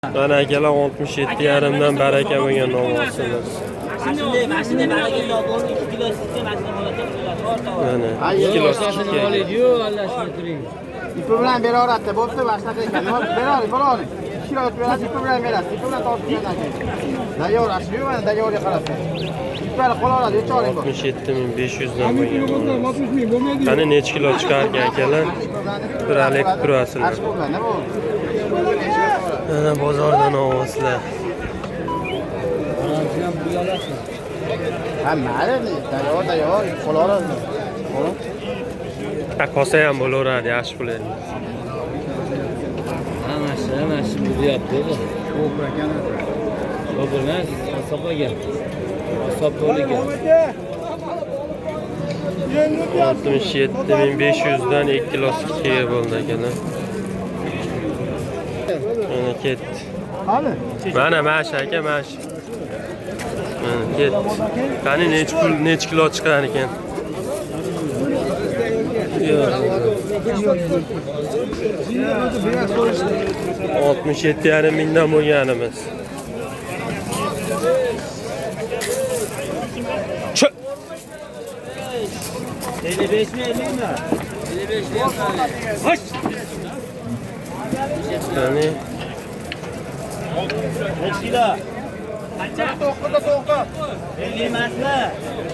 Mana akalar 67,5 dan baraka bo'lgan nomosimiz. Mashina barakalla olib 2 kilo sizga mashina oladi. Mana 2 kilo sizga. Oladi-yu, Allohga turing. İpi bilan beraveradi, bo'pti, bashtaqa ekan. Nima beradi, bo'ladi. 2 kilo o'tib beradi, ipi bilan beradi. Ipi bilan tortib beradi. Dayor ashliyu, mana dayorga qarasa. Iplar qo'loladi, yo'choring bor. 67,500 dan bo'lgan. Qani necha kilo chiqargan akalar? Bir alik turasizlar. Nima bo'ldi? Mana bozordan olsizlar. Ha, mayli, dayor, qo'loladi. Kosa ham bo'laveradi, yaxshi bo'lardi. Mana shu bo'lyapti. Ko'p ekan. O'g'illar hisoblagan. Hisob to'liga. 67,500 dan 2 kilo sikkiga bo'ldi akalar. Mana ketdi. Hali. Mana mash aka, mash. Mana ketdi. Qani necha kilo chiqqan ekan? 67,5 mingdan bo'lganimiz. Çö. 55 mi 50 mi? 55 lira. Hoş. Yani 5 kilo. Qancha? 9. 50 emasmi?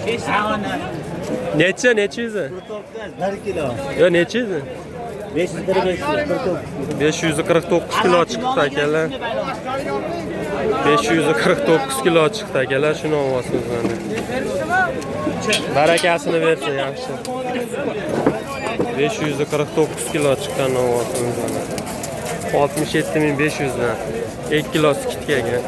5 tane. necha yüzü? 1 kilo. Yo necha yüzü? 549 kilo chiqdi akalar. 549 kilo chiqdi akalar, shuni olasiz mana. Barakasini bersin yaxshi. 549 kilo chiqqan olasiz mana. 67,500 dan 2 kilo sikitga ekan.